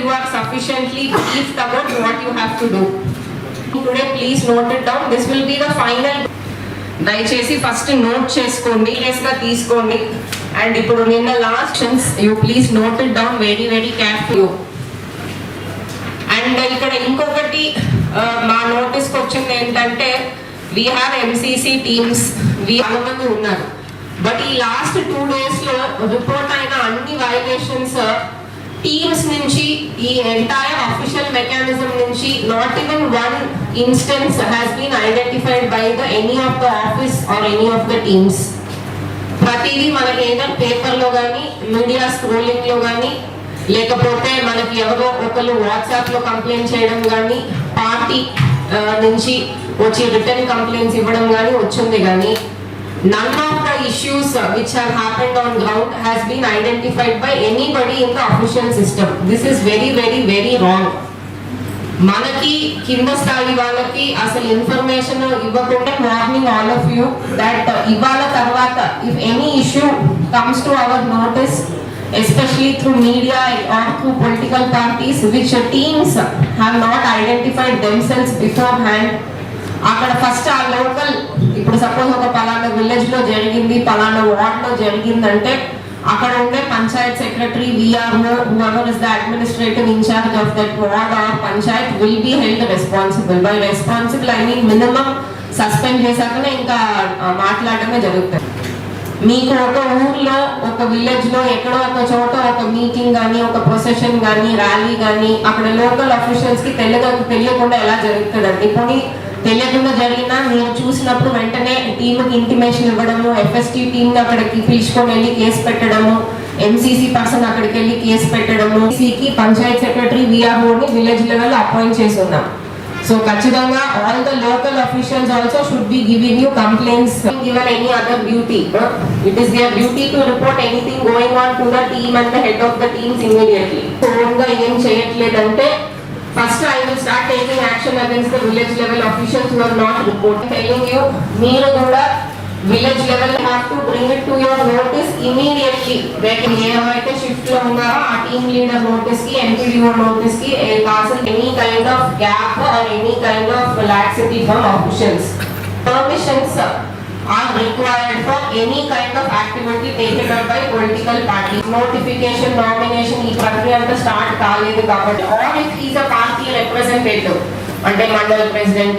you are sufficiently briefed about what you have to do. Today please note it down. This will be the final. దయచేసి first note చేసుకోండి, సీరియస్గా తీసుకోండి. And ఇప్పుడు నిన్న last you please note it down very very careful. And ఇక్కడ ఇంకొకటి మా నోటీస్కి వచ్చింది ఏంటంటే వీ హ్యావ్ ఎంసీసీ టీమ్స్ చాలా మంది ఉన్నారు. బట్ ఈ లాస్ట్ 2 daysలో రిపోర్ట్ అయిన అన్ని వైలేషన్స్ టీమ్స్ నుంచి ఈ ఎంటైర్ అఫీషియల్ మెకానిజం నుంచి not even one instance has been identified by the any of the office or any of the teams. ప్రతిదీ మనకి ఏదైనా పేపర్లో కానీ మీడియా స్క్రోలింగ్లో కానీ లేకపోతే మనకి ఎవరో ఒకరు వాట్సాప్లో కంప్లైంట్ చేయడం కానీ పార్టీ నుంచి వచ్చి రిటర్న్ కంప్లైంట్స్ ఇవ్వడం కానీ వచ్చింది కానీ none of the issues which have happened on ground has been identified by anybody in the official system. This is very very very wrong. మనకి కింద స్థాయి వాళ్ళకి అసలు ఇన్ఫర్మేషన్ ఇవ్వకుండా morning all of you that ఇవాళ తర్వాత if any issue comes to our notice especially through media or through political parties which teams have not identified themselves beforehand, అక్కడ first ఆ లోకల్ ఇప్పుడు సపోజ్ ఒక పలానా విలేజ్ లో జరిగింది, పలానా వార్డ్ లో జరిగిందంటే అక్కడ ఉండే panchayat secretary VRO whoever is the administrative incharge of that ward or panchayat will be held responsible. By responsible I mean minimum suspend చేశాకనే ఇంకా మాట్లాడటమే జరుగుతుంది. మీకు ఒక ఊర్లో ఒక విలేజ్ లో ఎక్కడో ఒక చోట ఒక మీటింగ్ కానీ ఒక ప్రొసెషన్ కానీ ర్యాలీ కానీ అక్కడ లోకల్ అఫీషియల్స్ కి తెలియకుండా ఎలా జరుగుతుందండి. పోనీ తెలియకుండా జరిగినా మీరు చూసినప్పుడు వెంటనే టీంకి ఇంటిమేషన్ ఇవ్వడము, ఎఫ్ఎస్టీ టీంని అక్కడికి పిలుచుకొని వెళ్ళి కేసు పెట్టడము, ఎంసీసీ పర్సన్ అక్కడికి వెళ్ళి కేసు పెట్టడము, సికి పంచాయత్ సెక్రటరీ విఆర్ఓని విలేజ్ లెవెల్ అపాయింట్ చేసి ఉన్నాం. సో ఖచ్చితంగా all the local officials also should be giving you complaints given any other duty. It is their duty to report anything going on to the team and the head of the teams immediately. ఓన్గా ఏం చేయట్లేదంటే first I will start taking action against the village level officials who are not reporting. Telling you మీరు కూడా village level have to bring it to your notice immediately. ఏమైతే shift లో ఉన్నారో ఆ team leader notice కి, MPDO notice కి కాసిన any kind of gap or any kind of laxity from officials. Permissions are required for any kind of activity taken up by political parties. Notification, nomination ఈ ప్రక్రియ అంతా start కాలేదు కాబట్టి, or if he is a party representative అంటే mandal president